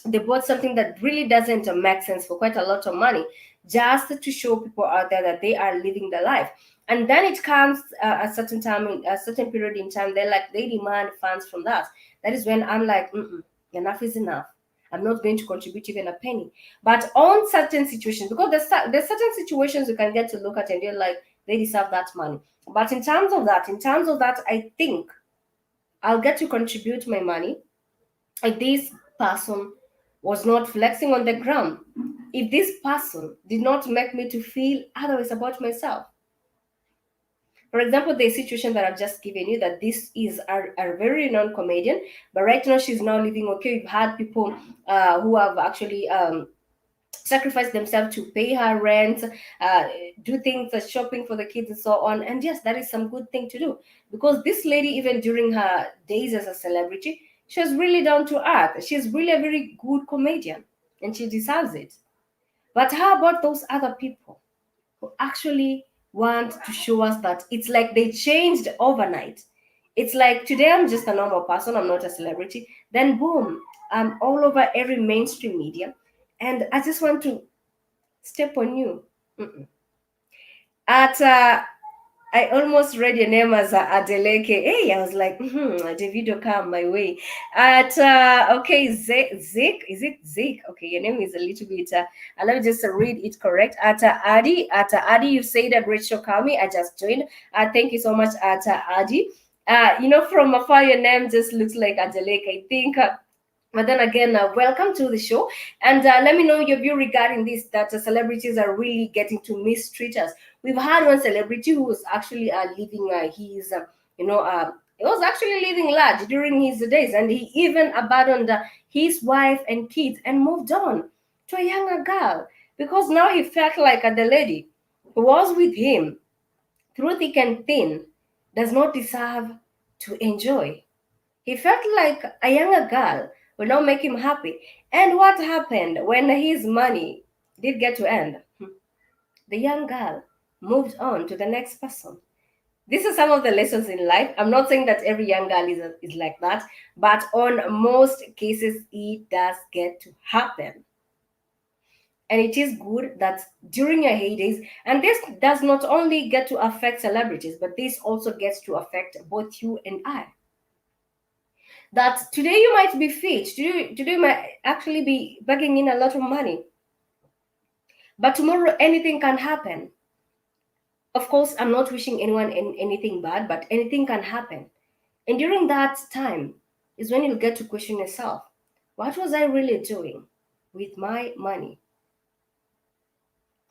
they bought something that really doesn't make sense for quite a lot of money, just to show people out there that they are living the life. And then it comes a certain time, a certain period in time, they demand funds from that. That is when I'm like, mm-mm, enough is enough. I'm not going to contribute even a penny. But on certain situations, because there's certain situations you can get to look at and you're like, they deserve that money. But in terms of that, I think I'll get to contribute my money if this person was not flexing on the ground, if this person did not make me to feel otherwise about myself. For example, the situation that I've just given you, that this is a very renowned comedian, but right now she's now living okay. We've had people who have actually sacrifice themselves to pay her rent, do things like shopping for the kids and so on. And yes, that is some good thing to do, because this lady, even during her days as a celebrity, she was really down to earth. She's really a very good comedian, and she deserves it. But how about those other people who actually want to show us that it's like they changed overnight? It's like today I'm just a normal person, I'm not a celebrity. Then boom, I'm all over every mainstream media, and I just want to step on you. Mm-mm. At I almost read your name as Adeleke. Hey, I was like, Davido, come my way. At okay, Zik, is it Zik? Okay, your name is a little bit. Let me just read it correct. At Adi, you said a great show, Calmie. I just joined. Thank you so much, at Adi. From afar, your name just looks like Adeleke. I think. But then again, welcome to the show, and let me know your view regarding this. That celebrities are really getting to mistreat us. We've had one celebrity who was actually living his, he was actually living large during his days, and he even abandoned his wife and kids and moved on to a younger girl, because now he felt like the lady who was with him through thick and thin does not deserve to enjoy. He felt like a younger girl will not make him happy. And what happened when his money did get to end? The young girl moved on to the next person. These are some of the lessons in life. I'm not saying that every young girl is like that, but on most cases, it does get to happen. And it is good that during your heydays, and this does not only get to affect celebrities, but this also gets to affect both you and I. That today you might be fit, today you might actually be bagging in a lot of money, but tomorrow anything can happen. Of course, I'm not wishing anyone anything bad, but anything can happen. And during that time is when you'll get to question yourself, what was I really doing with my money?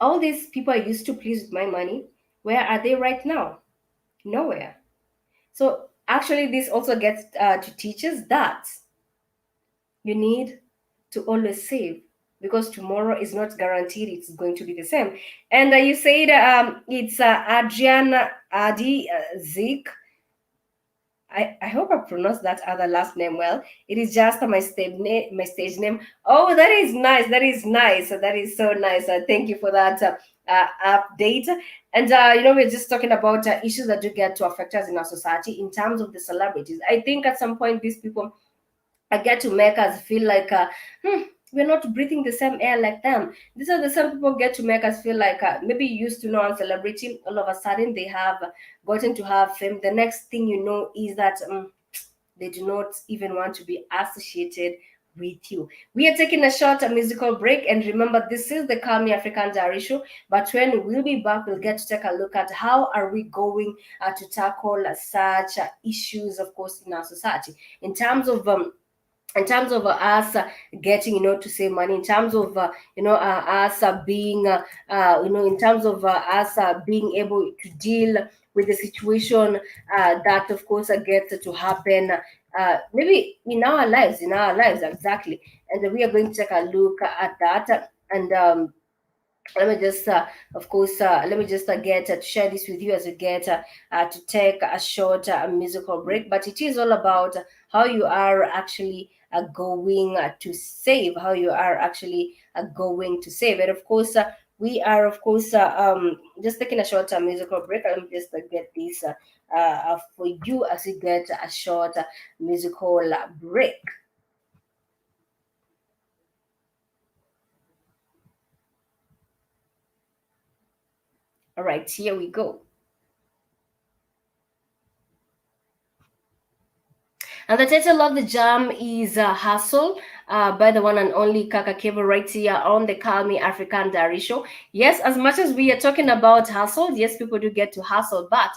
All these people I used to please with my money, where are they right now? Nowhere. So actually, this also gets to teach us that you need to always save, because tomorrow is not guaranteed it's going to be the same. And you said it's Adriana Adi Zik. I hope I pronounced that other last name well. It is just my stage name. Oh, that is nice. That is nice. That is so nice. Thank you for that update. And we're just talking about issues that do get to affect us in our society in terms of the celebrities. I think at some point these people get to make us feel like we're not breathing the same air like them. These are the some people get to make us feel like maybe you used to know a celebrity, all of a sudden they have gotten to have fame. The next thing you know is that they do not even want to be associated with you. We are taking a short musical break, and remember, this is the Calmie African Diary Show. But when we'll be back, we'll get to take a look at how are we going to tackle such issues, of course, in our society in terms of us getting to save money, in terms of us being in terms of us being able to deal with the situation that of course gets to happen maybe in our lives exactly. And we are going to take a look at that. And let me just let me just get to share this with you as we get to take a short musical break. But it is all about how you are actually going to save, how you are actually going to save. And of course We are, of course, just taking a short musical break. Let me just get this for you as we get a short musical break. All right, here we go. And the title of the jam is Hustle by the one and only Kaka Kevo right here on the Calmie African Diary Show. Yes, as much as we are talking about hustle, yes, people do get to hustle, but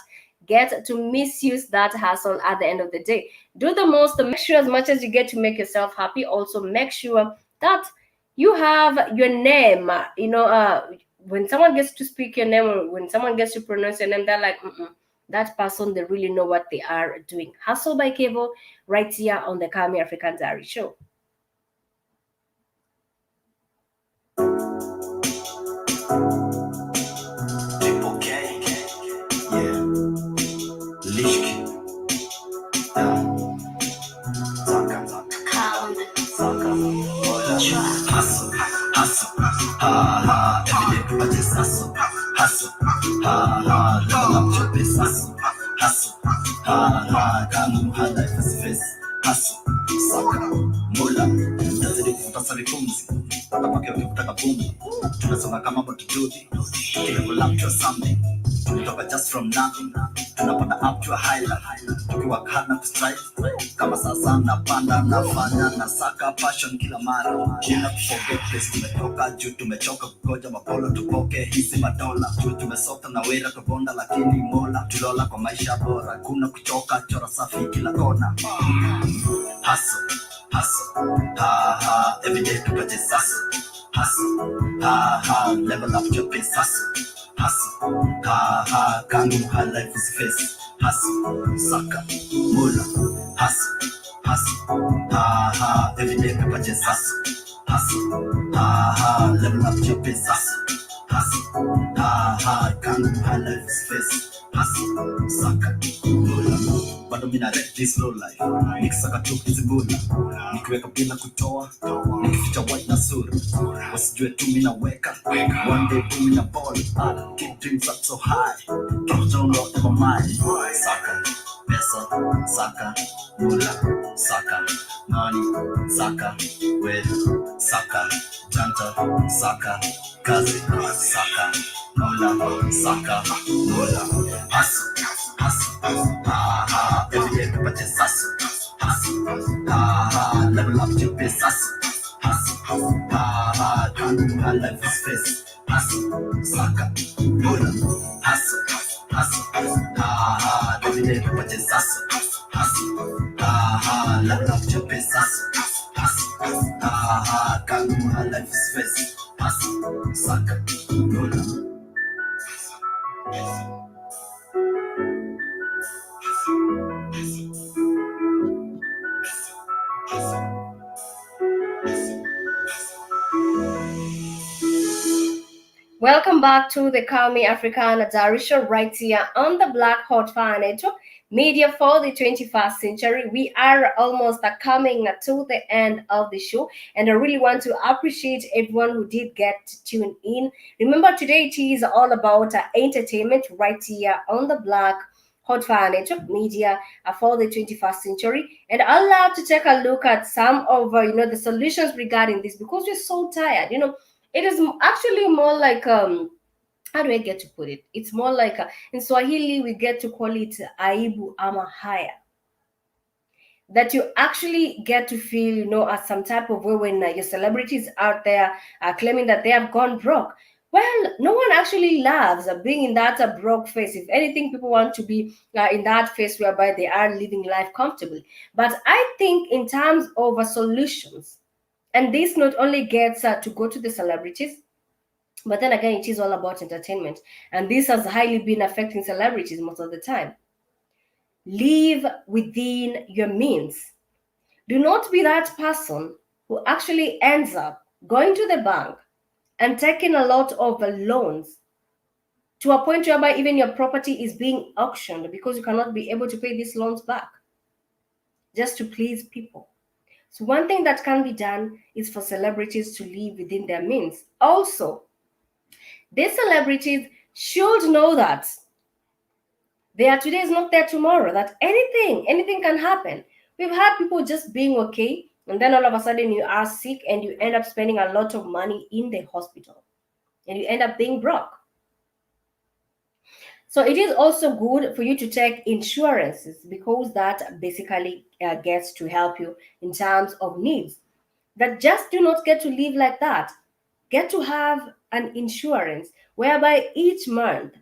get to misuse that hustle at the end of the day. Do the most to make sure as much as you get to make yourself happy, also make sure that you have your name. When someone gets to speak your name or when someone gets to pronounce your name, they're like, mm-mm, that person, they really know what they are doing. Hustle by Kevo right here on the Calmie African Diary Show. Triple K, yeah, Lishki, Saka, Saka, hustle, hustle, ha ha, every day I just hustle, hustle, ha ha, level up your business, hustle, ha ha, kama my life is face, hustle, Saka, mula, nazidi kuvuta sari pumzi, watapake wakikutaka bumi, tunasonga kama botujudi, level up to something. Tumetoka just from nothing, tunapanda up to a higher, tukiwa hard na kustrive, kama sasa napanda nafanya na saka passion kila mara, bila kuforget this. Tumetoka juu, tumechoka kugoja mapolo tupoke hizi madola, juu tumesota na wera kubonda, lakini mola tulola kwa maisha bora, kuna kuchoka, chora safi kila kona. Hustle, hustle, ha ha, every day to purchase hustle, hustle, ha ha, level up your pace, hustle, hustle, ha ha, kangu ha life is face, hustle, saka, mula, hustle, hustle, ha ha, every day to purchase hustle, hustle, ha ha, level up your pace, hustle, hustle, ha ha, kangu ha life is face, hustle, saka, mula. Bado mina rap this low life, nikisaka tu hizi bula, nikiweka bila kutoa, nikificha white na sura, wasijue tu mina weka, one day boom mina ball, keep dreams up so high, keep don't know ever mind, saka, pesa, saka, mula, saka, money, saka, with, saka, janta, saka, kazi, saka, mula, saka, mula, hustle, hustle, ha ha, every day to purchase hustle, hustle, ha ha, level up your pace, hustle, ha ha, kangu my life is face, hustle, saka, mula, hustle, hustle, ha ha, every day to purchase hustle, hustle, ha ha, level up your pace, hustle, ha ha, kangu my life is face, hustle, saka, mula. Welcome back to the Calmie African Diary Show right here on the Black Hot Fire Network, media for the 21st century. We are almost coming to the end of the show, and I really want to appreciate everyone who did get to tune in. Remember, today it is all about entertainment right here on the Black Hot Fire Network media for the 21st century. And I'd love to take a look at some of the solutions regarding this because we're so tired. It is actually more like how do I get to put it? It's more like in Swahili we get to call it aibu ama haya. That you actually get to feel, as some type of way when your celebrities out there are claiming that they have gone broke. Well, no one actually loves being in that broke phase. If anything, people want to be in that phase whereby they are living life comfortably. But I think in terms of solutions, and this not only gets to go to the celebrities, but then again, it is all about entertainment. And this has highly been affecting celebrities most of the time. Live within your means. Do not be that person who actually ends up going to the bank and taking a lot of loans to a point whereby even your property is being auctioned because you cannot be able to pay these loans back just to please people. So, one thing that can be done is for celebrities to live within their means. Also, These celebrities should know that they are today is not there tomorrow, that anything can happen. We've had people just being okay, and then all of a sudden you are sick and you end up spending a lot of money in the hospital and you end up being broke. So it is also good for you to take insurances because that basically gets to help you in terms of needs that just do not get to live like that. Get to have an insurance whereby each month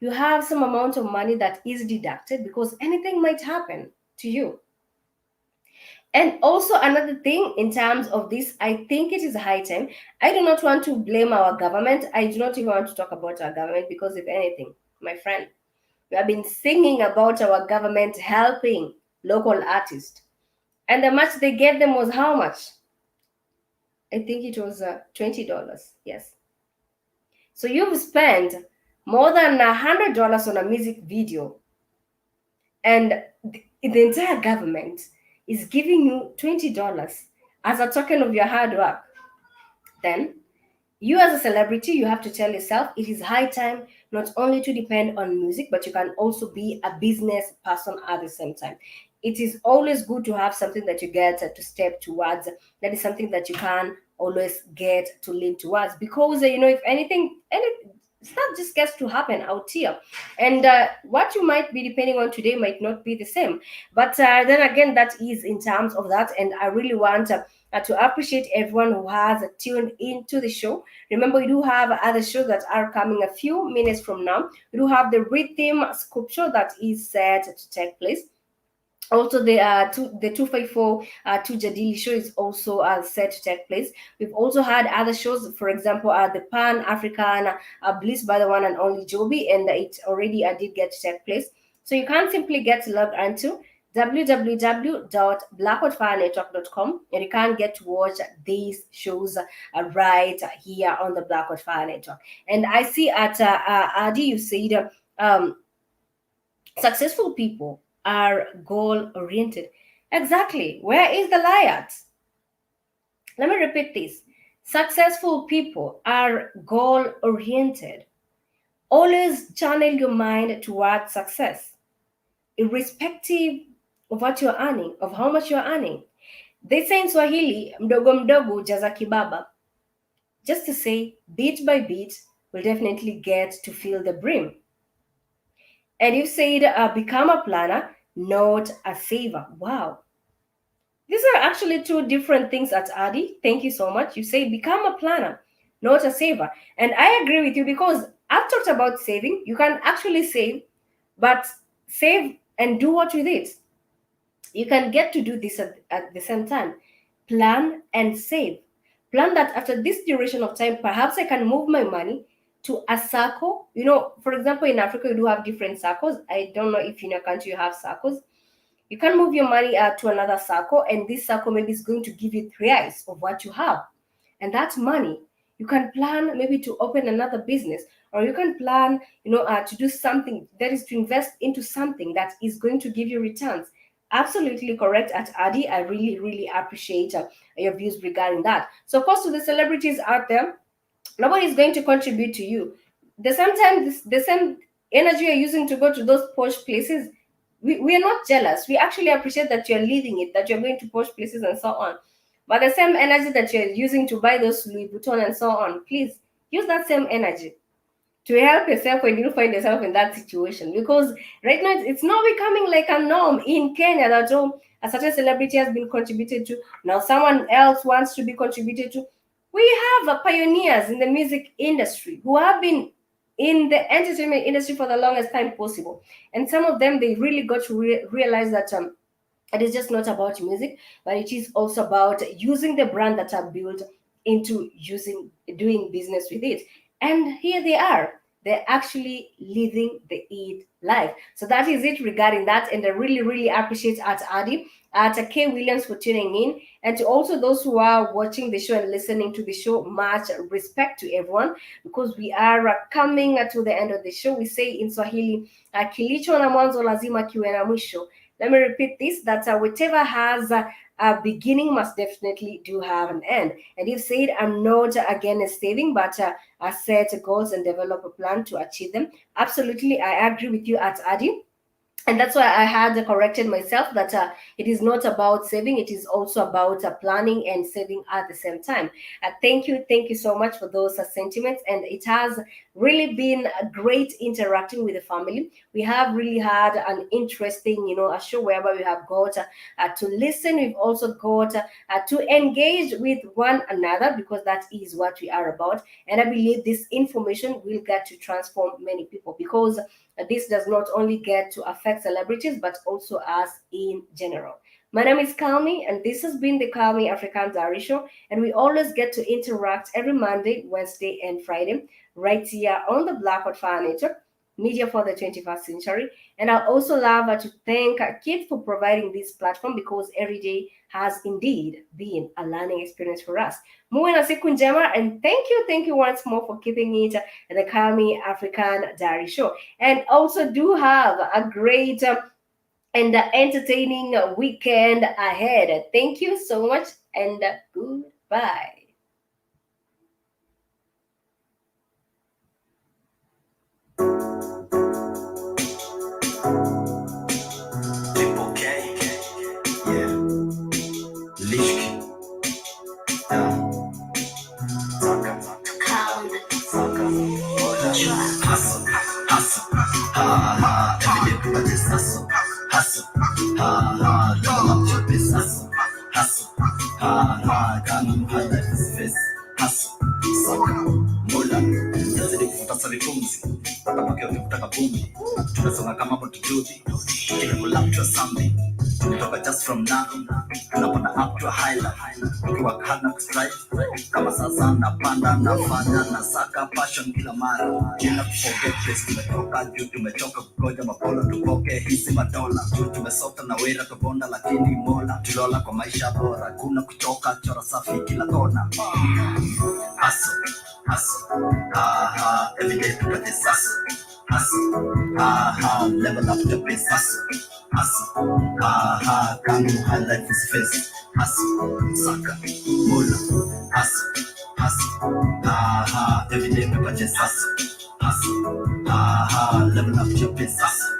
you have some amount of money that is deducted because anything might happen to you. And also, another thing in terms of this, I think it is high time. I do not want to blame our government. I do not even want to talk about our government because, if anything, my friend, we have been singing about our government helping local artists. And the much they gave them was how much? I think it was $20. Yes. So you've spent more than $100 on a music video, and the entire government is giving you $20 as a token of your hard work. Then you as a celebrity, you have to tell yourself it is high time not only to depend on music, but you can also be a business person at the same time. It is always good to have something that you get to step towards. That is something that you can always get to lean towards because if any stuff just gets to happen out here, and what you might be depending on today might not be the same. But then again, that is in terms of that, and I really want to appreciate everyone who has tuned into the show. Remember, we do have other shows that are coming a few minutes from now. We do have the rhythm sculpture that is set to take place. Also, the 254 Tujadili show is also set to take place. We've also had other shows, for example, the Pan African Bliss by the one and only Joby, and it already did get to take place. So you can simply get logged onto www.blackoutfirenetwork.com, and you can get to watch these shows right here on the Blackout Fire Network. And I see at Adi, you said successful people are goal oriented. Exactly. Where is the lie at? Let me repeat this. Successful people are goal oriented. Always channel your mind towards success, irrespective of what you're earning, of how much you're earning. They say in Swahili, mdogo mdogo jaza kibaba. Just to say, bit by bit, we'll definitely get to fill the brim. And you said become a planner, not a saver. Wow. These are actually two different things at Adi. Thank you so much. You say become a planner, not a saver. And I agree with you because I've talked about saving. You can actually save, but save and do what with it. You can get to do this at the same time. Plan and save. Plan that after this duration of time, perhaps I can move my money to a circle. For example, in Africa, you do have different circles. I don't know if in your country you have circles. You can move your money to another circle, and this circle maybe is going to give you 3x of what you have. And that money, you can plan maybe to open another business, or you can plan, to do something that is to invest into something that is going to give you returns. Absolutely correct at Adi. I really, really appreciate your views regarding that. So, of course, to the celebrities out there, nobody is going to contribute to you. The same time, the same energy you're using to go to those posh places, we are not jealous. We actually appreciate that you're living it, that you're going to posh places and so on. But the same energy that you're using to buy those Louis Vuitton and so on, please use that same energy to help yourself when you find yourself in that situation. Because right now it's not becoming like a norm in Kenya that a certain celebrity has been contributed to. Now someone else wants to be contributed to. We have pioneers in the music industry who have been in the entertainment industry for the longest time possible. And some of them, they really got to realize that it is just not about music, but it is also about using the brand that are built into doing business with it. And here they are. They're actually living the it life. So that is it regarding that. And I really, really appreciate at Adi, at K Williams for tuning in. And to also those who are watching the show and listening to the show, much respect to everyone because we are coming to the end of the show. We say in Swahili, kilicho na mwanzo lazima kiwe na mwisho. Let me repeat this, that whatever has a beginning must definitely do have an end. And you've said, I'm not against saving, but I set goals and develop a plan to achieve them. Absolutely, I agree with you at Adi, and that's why I had corrected myself that it is not about saving, it is also about planning and saving at the same time. Thank you so much for those sentiments, and it has really been great interacting with the family. We have really had an interesting, a show whereby we have got to listen. We've also got to engage with one another, because that is what we are about. And I believe this information will get to transform many people, because this does not only get to affect celebrities but also us in general. My name is Calmie, and this has been the Calmie African Diary Show. And we always get to interact every Monday, Wednesday, and Friday right here on the Black Fire Network, media for the 21st century. And I also love to thank Kit for providing this platform, because every day has indeed been a learning experience for us. Muwe na siku njema, and thank you once more for keeping it the Calmie African Diary Show. And also do have a great and entertaining weekend ahead. Thank you so much, and goodbye. Triple K, yeah, Lishki, yeah, Taka, Saka, hustle, hustle, ha, every day I just hustle, hustle, ha, level up your business, hustle, ha, Calmie, my life is fist, hustle, Saka, Mola, yazidi kufuta sari pumzi, pata makeo kutaka bumi, tunasonga kama motujudi, kila kulaptua something, tunitoka just from nothing, tunapanda up to a highlight, ukiwa hard na kustrive, kama sasa napanda, nafanya, nasaka passion kila mara, kila kuforget this, tumetoka juu, tumechoka kugoja mapolo, tupoke hizi madola, juu tumesota na wera tubonda, lakini mola, tulola kwa maisha bora, kuna kuchoka, chora safi kila kona, hustle, hustle, every day to put this hustle, level up the pace, hustle, Calmie, my life is face, hustle, Saka, Mula, hustle, every day to put this hustle, level up your pace, hustle,